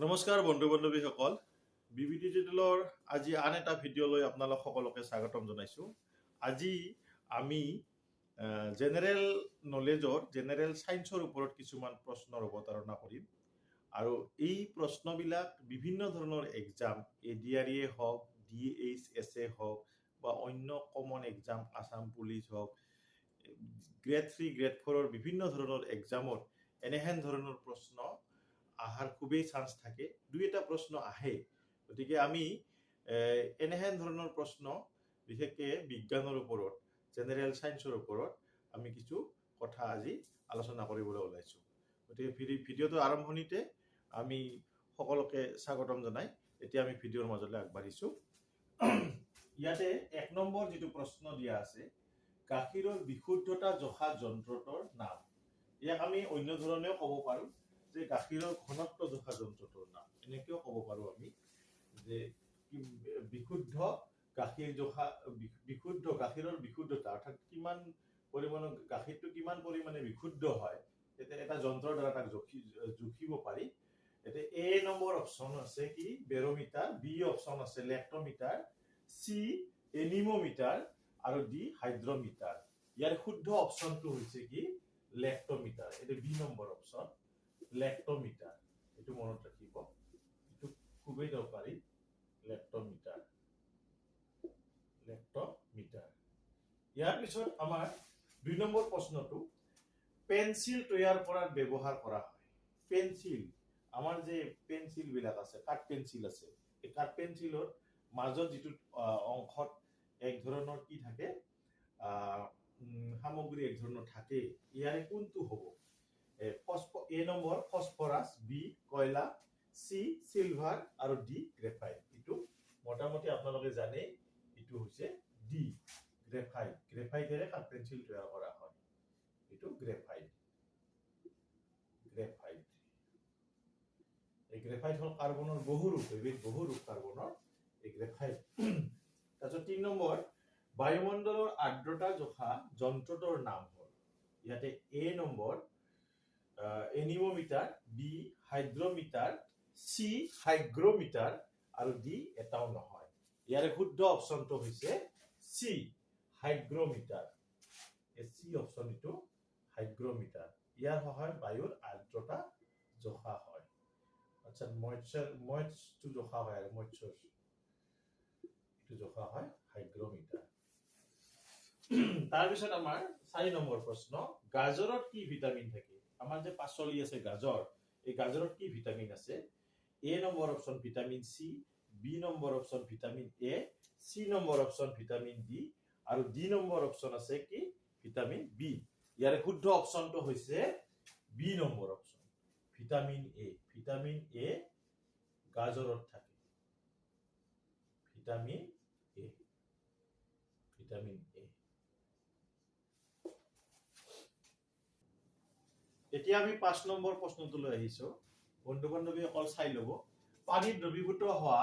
নমস্কাৰ বন্ধু বান্ধৱীসকল, বিবি ডিজিটেলৰ আজি আন এটা ভিডিঅ'লৈ আপোনালোক সকলোকে স্বাগতম জনাইছোঁ। আজি আমি জেনেৰেল নলেজৰ জেনেৰেল ছায়েন্সৰ ওপৰত কিছুমান প্ৰশ্নৰ অৱতাৰণা কৰিম আৰু এই প্ৰশ্নবিলাক বিভিন্ন ধৰণৰ এক্সাম ADRE হওক, DHSA হওক বা অন্য কমন এক্সাম আছাম পুলিচ হওক, গ্ৰেড 3 গ্ৰেড 4ৰ বিভিন্ন ধৰণৰ এক্সামত এনেহেন ধৰণৰ প্ৰশ্ন আহাৰ খুবেই চান্স থাকে, দুই এটা প্ৰশ্ন আহে। গতিকে আমি এনেহেন ধৰণৰ প্ৰশ্ন বিশেষকৈ বিজ্ঞানৰ ওপৰত, জেনেৰেল ছায়েন্সৰ ওপৰত আমি কিছু কথা আজি আলোচনা কৰিবলৈ ওলাইছোঁ। গতিকে ভিডিঅ'টো আৰম্ভণিতে আমি সকলোকে স্বাগতম জনাই এতিয়া আমি ভিডিঅ'ৰ মাজলৈ আগবাঢ়িছোঁ। ইয়াতে 1 নম্বৰ যিটো প্ৰশ্ন দিয়া আছে, গাখীৰৰ বিশুদ্ধতা জোখা যন্ত্ৰটোৰ নাম। ইয়াক আমি অন্য ধৰণেও ক'ব পাৰোঁ যে গাখীৰৰ ঘনত্ব জোখা যন্ত্ৰটোৰ নাম। এনেকৈও ক'ব পাৰোঁ আমি যে বিশুদ্ধ গাখীৰ জোখা, বিশুদ্ধ গাখীৰৰ বিশুদ্ধতা অৰ্থাৎ কিমান পৰিমাণৰ গাখীৰটো কিমান পৰিমাণে বিশুদ্ধ হয়, এটা যন্ত্ৰৰ দ্বাৰা তাক জুখিব পাৰি। এতিয়া A নম্বৰ অপশ্যন আছে কি বেৰোমিটাৰ, B অপশ্যন আছে লেক্টোমিটাৰ, C এনিমোমিটাৰ আৰু D হাইড্ৰোমিটাৰ। ইয়াৰ শুদ্ধ অপশ্যনটো হৈছে কি লেক্টোমিটাৰ। এইটো B নম্বৰ অপশ্যন লেক্টোমিটাৰ। এইটো মনত ৰাখিব, এইটো খুবেই দৰকাৰী। লেক্টোমিটাৰ, লেক্টোমিটাৰ। ইয়াৰ পিছত আমাৰ 2 নম্বৰ প্ৰশ্নটো পেন্সিল তৈয়াৰ কৰাত ব্যৱহাৰ কৰা হয়। পেন্সিল, আমাৰ যে পেন্সিল বিলাক আছে, কাঠ পেন্সিল আছে, এই কাঠ পেন্সিলৰ মাজত যিটো অংশত এক ধৰণৰ কি থাকে, সামগ্ৰী এক ধৰণৰ থাকে, ইয়াৰে কোনটো হ'ব? A নম্বৰ ফসফৰাছ, B কয়লা, C সিলভাৰ আৰু D গ্ৰেফাইট। এইটো মোটামুটি আপোনালোকে জানে, এইটো হৈছে D গ্ৰেফাইট। গ্ৰেফাইটেৰে কাঠ পেন্সিল তৈয়াৰ কৰা হয়। এইটো গ্ৰেফাইট। গ্ৰেফাইট, এই গ্ৰেফাইট হ'ল কাৰ্বনৰ বহুৰূপ, এবিধ বহুৰূপ কাৰ্বনৰ এই গ্ৰেফাইট। তাৰপিছত 3 নম্বৰ বায়ুমণ্ডলৰ আৰ্দ্ৰতা জোখা যন্ত্ৰটোৰ নাম হ'ল। ইয়াতে A নম্বৰ এনিমোমিটাৰ, B হাইড্ৰোমিটাৰ, C হাইগ্ৰোমিটাৰ আৰু D এটাও নহয়। ইয়াৰে শুদ্ধ অপশ্যনটো হৈছে C হাইগ্ৰোমিটাৰ। এই C অপশ্যন এইটো হাইগ্ৰোমিটাৰ। ইয়াৰ সহায়ত বায়ুৰ আৰ্দ্ৰতা জোখা হয়। আচ্ছা, মইশ্চাৰটো জোখা হয় আৰু মইশ্চাৰ এইটো জোখা হয় হাইগ্ৰোমিটাৰ। তাৰপিছত আমাৰ 4 নম্বৰ প্ৰশ্ন, গাজৰত কি ভিটামিন থাকে? আমাৰ যে পাচলি আছে গাজৰ, এই গাজৰত কি ভিটামিন আছে? A number option vitamin C, B number option vitamin A, C number option vitamin D আৰু D নম্বৰ অপশ্যন আছে কি ভিটামিন B। ইয়াৰে শুদ্ধ অপশ্যনটো হৈছে B number option vitamin A। Vitamin A গাজৰত থাকে। Vitamin A, vitamin A। এতিয়া আমি 5 নম্বৰ প্ৰশ্নটোলৈ আহিছো। বন্ধু বান্ধৱী অকল চাই ল'ব। পানীত দ্ৰৱীভূত হোৱা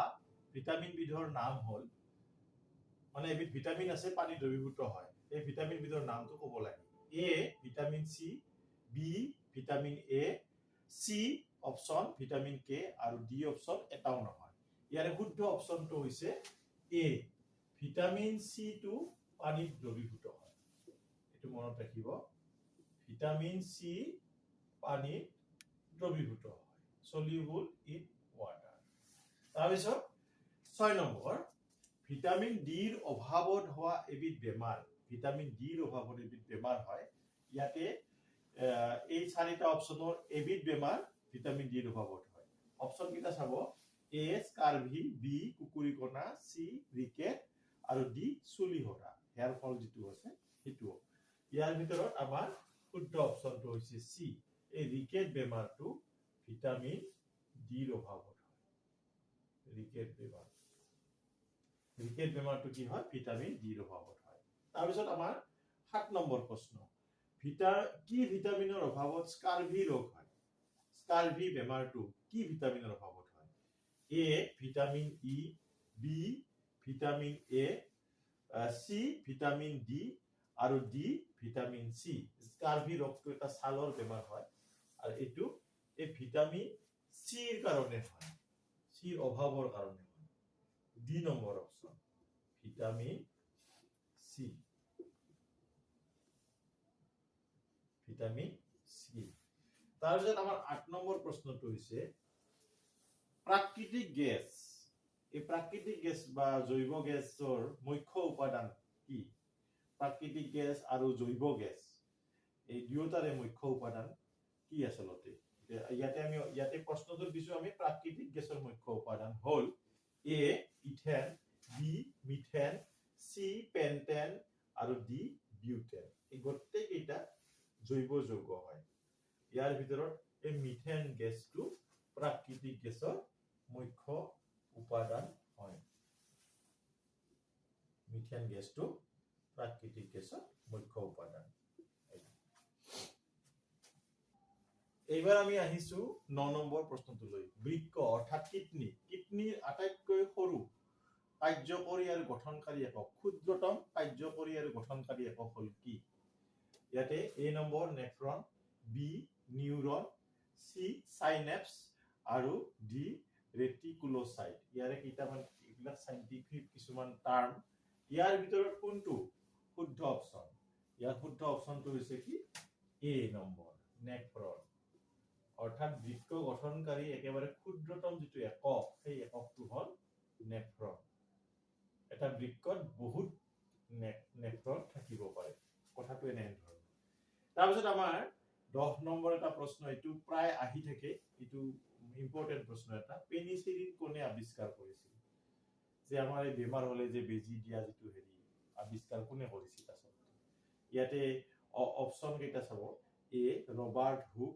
ভিটামিন বিধৰ নাম হ'ল, মানে এবিধ ভিটামিন আছে পানীত দ্ৰৱীভূত হয়, এই ভিটামিন বিধৰ নামটো ক'ব লাগে। A vitamin C, B vitamin A, C option vitamin K আৰু D অপশ্যন এটাও নহয়। ইয়াৰে শুদ্ধ অপশ্যনটো হৈছে A ভিটামিন C টো পানীত দ্ৰৱীভূত হয়। এইটো মনত ৰাখিব, ভিটামিন C পানীত দ্ৰৱীভূত হয়, সলিউবল ইন ওয়াটাৰ। তাৰপিছত 6 নম্বৰ ভিটামিন ডিৰ অভাৱত হোৱা এবিধ বেমাৰ। ভিটামিন ডিৰ অভাৱত এবিধ বেমাৰ হয়। ইয়াতে এই 4টা অপশ্যনৰ এবিধ বেমাৰ ভিটামিন ডিৰ অভাৱত হয়। অপশ্যন কেইটা চাব, A স্কাৰভি, B কুকুৰিকণা, C ৰিকেট আৰু D চুলিহৰা, হেয়াৰ ফল যিটো আছে সেইটো। ইয়াৰ ভিতৰত আমাৰ শুদ্ধ অপশ্যনটো হৈছে C। এই ৰিকেট বেমাৰটো ভিটামিন ডিৰ অভাৱত হয়। ৰিকেট বেমাৰ, ৰিকেট বেমাৰটো কি হয়? ভিটামিন ডিৰ অভাৱত হয়। তাৰপিছত আমাৰ 7 নম্বৰ প্ৰশ্ন, কি ভিটামিনৰ অভাৱত স্কাৰভি ৰোগ হয়? স্কাৰভি বেমাৰটো কি ভিটামিনৰ অভাৱত হয়? A vitamin E, B vitamin A, C vitamin D আৰু D ভিটামিন C। স্কাৰভি ৰোগটো এটা ছালৰ বেমাৰ হয় আৰু এইটো এই ভিটামিন চিৰ কাৰণে হয়, চিৰ অভাৱৰ কাৰণে হয়। D number option vitamin C, vitamin C. তাৰপিছত আমাৰ 8 নম্বৰ প্ৰশ্নটো হৈছে প্ৰাকৃতিক গেছ। এই প্ৰাকৃতিক গেছ বা জৈৱ গেছৰ মুখ্য উপাদান কি? প্ৰাকৃতিক গেছ আৰু জৈৱ গেছ এই দুয়োটাৰে মুখ্য উপাদান কি আচলতে? ইয়াতে প্ৰশ্নটো দিছো আমি প্ৰাকৃতিক গেছৰ মুখ্য উপাদান হল এ ইথেন, বি মিথেন, চি পেন্টেন আৰু ডি বিউটেন। এই গোটেইকেইটা জৈৱ যৌগ হয়। ইয়াৰ ভিতৰত এই মিথেন গেছটো প্ৰাকৃতিক গেছৰ মুখ্য উপাদান হয়। মিথেন গেছটো প্ৰাকৃতিক গেছৰ মুখ্য উপাদান। এইবাৰ আমি আহিছো 9 নম্বৰ প্ৰশ্নটোলৈ। বৃক্ক অৰ্থাৎ কিডনী, কিডনীৰ আটাইতকৈ সৰু কাৰ্যকৰী আৰু গঠনকাৰী একক, ক্ষুদ্ৰতম কাৰ্যকৰী আৰু গঠনকাৰী একক হল কি? ইয়াতে A number nephron, B neuron, C synapse আৰু ডি ৰেটিকুলোসাইট। ইয়াৰে কেইটামান এইবিলাক সাইন্টিফিক কিছুমান টাৰ্ম। ইয়াৰ ভিতৰত কোনটো শুদ্ধ অপশ্যন? ইয়াৰ শুদ্ধ অপশ্যনটো হৈছে কি এ নম্বৰ নেফ্ৰন, অৰ্থাৎ বৃক্ক গঠনকাৰী একেবাৰে ক্ষুদ্ৰতম যিটো একক সেই এককটো হল নেফ্ৰন। এটা বৃক্কত বহুত নেফ্ৰন থাকিব পাৰে, কথাটো এনেধৰণৰ। তাৰপিছত আমাৰ 10 নম্বৰ এটা প্ৰশ্ন, এইটো প্ৰায় আহি থাকে, এইটো ইম্পৰ্টেন্ট প্ৰশ্ন এটা। পেনিচিলিন কোনে আৱিষ্কাৰ কৰিছিল? যে আমাৰ এই বেমাৰ হলে যে বেজি দিয়া যিটো হেৰি আৱিষ্কাৰ কোনে কৰিছিল আচলতে? ইয়াতে অপশ্যন কেইটা চাব। A Robert Hooke,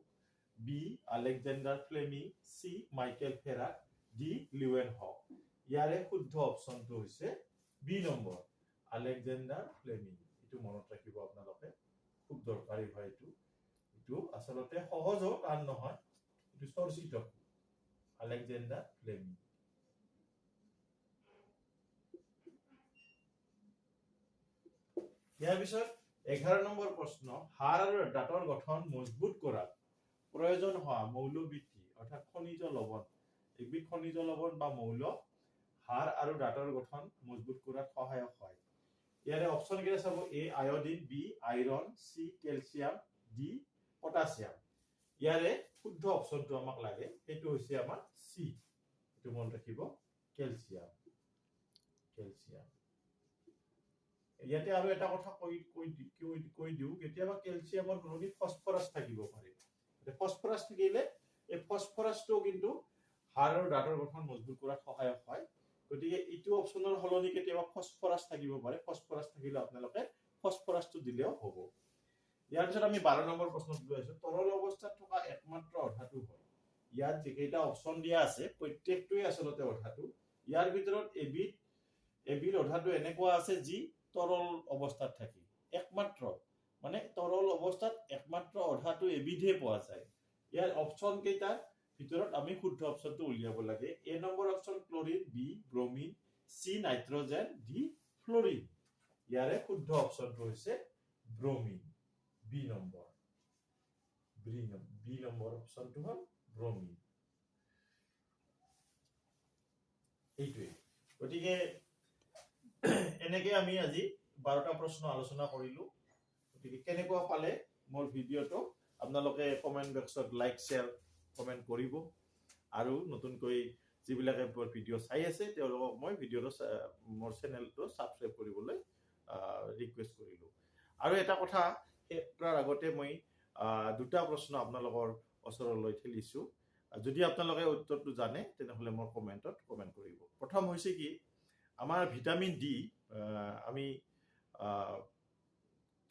B Alexander Fleming, C Michael Faraday, D Leeuwenhoek. ইয়াৰে শুদ্ধ অপশ্যনটো হৈছে বি নম্বৰ আলেকজেণ্ডাৰ ফ্লেমিং। এইটো মনত ৰাখিব আপোনালোকে, খুব দৰকাৰী হয় এইটো। এইটো আচলতে সহজো, টান নহয়, এইটো চৰ্চিত আলেকজেণ্ডাৰ ফ্লেমিং। ইয়াৰ পিছত 11 নম্বৰ প্ৰশ্ন, হাড় আৰু দাঁতৰ গঠন মজবুত কৰাত প্ৰয়োজন হোৱা মৌলবৃত্তি অৰ্থাৎ খনিজ লৱণ, এবিধ খনিজ লৱণ বা মৌল হাড় আৰু দাঁতৰ গঠন মজবুত কৰাত সহায়ক হয়। ইয়াৰে অপশ্যন কেইটা চাব। A iodine, B iron, C calcium, D potassium. ইয়াৰে শুদ্ধ অপশ্যনটো আমাক লাগে, সেইটো হৈছে আমাৰ চি। এইটো মনত ৰাখিব, কেলছিয়াম। কেলছিয়াম। ইয়াতে আৰু এটা কথা কৈ দিও, কেতিয়াবা কেলছিয়ামৰ সলনি ফসফৰাছ থাকিব পাৰে। ফসফৰাছ থাকিলে এই ফসফৰাছটো কিন্তু হাড় আৰু দাঁতৰ গঠন মজবুত কৰাত সহায়ক হয়। গতিকে এইটো অপশ্যনৰ সলনি কেতিয়াবা ফসফৰাছ থাকিব পাৰে, ফসফৰাছ থাকিলে আপোনালোকে ফসফৰাছটো দিলেও হ'ব। ইয়াৰ পিছত আমি 12 নম্বৰ প্ৰশ্নটো লৈ আছো। তৰল অৱস্থাত থকা একমাত্ৰ অধাতু হয়। ইয়াত যেকেইটা অপশ্যন দিয়া আছে প্ৰত্যেকটোৱে আচলতে অধাতু। ইয়াৰ ভিতৰত এবিধ অধাতু এনেকুৱা আছে যি তৰল অৱস্থাত থাকে। একমাত্ৰ মানে তৰল অৱস্থাত একমাত্ৰ অধাতু এবিধে পোৱা যায়। ইয়াৰ অপশ্যন কেইটাৰ ভিতৰত আমি শুদ্ধ অপশ্যনটো উলিয়াব লাগে। A number option chlorine, B bromine, C nitrogen, D fluorine. ইয়াৰে শুদ্ধ অপশ্যনটো হৈছে bromine, B number. B number অপশ্যনটো হ'ল ব্ৰোমিন। এইটোৱে। গতিকে এনেকে আমি আজি 12টা প্ৰশ্ন আলোচনা কৰিলো। গতিকে কেনেকুৱা পালে মোৰ ভিডিঅ'টো আপোনালোকে কমেন্ট বক্সত লাইক শ্বেয়াৰ কমেন্ট কৰিব। আৰু নতুনকৈ যিবিলাকে ভিডিঅ' চাই আছে তেওঁলোকক মই ভিডিঅ'টো মোৰ চেনেলটো সাবস্ক্ৰাইব কৰিবলৈ ৰিকুৱেষ্ট কৰিলো। আৰু এটা কথা শেষ কৰাৰ আগতে মই দুটা প্ৰশ্ন আপোনালোকৰ ওচৰলৈ ঠেলিছো। যদি আপোনালোকে উত্তৰটো জানে তেনেহলে মোৰ কমেন্টত কমেন্ট কৰিব। প্ৰথম হৈছে কি, আমাৰ ভিটামিন ডি আমি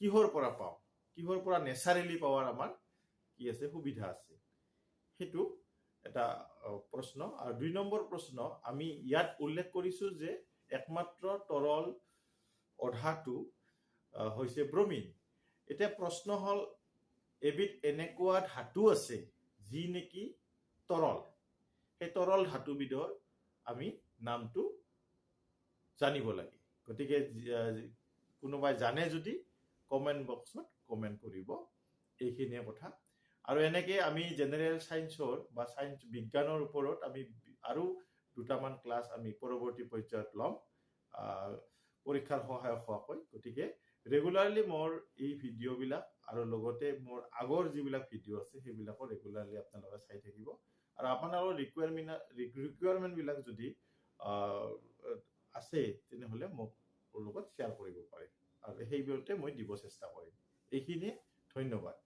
কিহৰ পৰা পাওঁ? কিহৰ পৰা নেচাৰেলি পাৱাৰ আমাৰ কি আছে, সুবিধা আছে, সেইটো এটা প্ৰশ্ন। আৰু 2 নম্বৰ প্ৰশ্ন, আমি ইয়াত উল্লেখ কৰিছো যে একমাত্ৰ তৰল অধাতু হৈছে ব্ৰোমিন। এতিয়া প্ৰশ্ন হল, এবিধ এনেকুৱা ধাতু আছে যি নেকি তৰল। সেই তৰল ধাতুবিধৰ আমি নামটো জানিব লাগে। গতিকে কোনোবাই জানে যদি কমেন্ট বক্সত কমেন্ট কৰিব। এইখিনিয়ে কথা। আৰু এনেকৈ আমি জেনেৰেল ছায়েন্সৰ বা ছায়েন্স বিজ্ঞানৰ ওপৰত আমি আৰু দুটামান ক্লাছ আমি পৰৱৰ্তী পৰ্যায়ত ল'ম পৰীক্ষাৰ সহায়ক হোৱাকৈ। গতিকে ৰেগুলাৰলি মোৰ এই ভিডিঅ'বিলাক আৰু লগতে মোৰ আগৰ যিবিলাক ভিডিঅ' আছে সেইবিলাকো ৰেগুলাৰলি আপোনালোকে চাই থাকিব। আৰু আপোনালোকৰ ৰিকুৱাৰমেণ্টবিলাক যদি আছে তেনেহ'লে মোক লগত শ্বেয়াৰ কৰিব পাৰে আৰু সেইবোৰতে মই দিব চেষ্টা কৰিম। এইখিনিয়ে, ধন্যবাদ।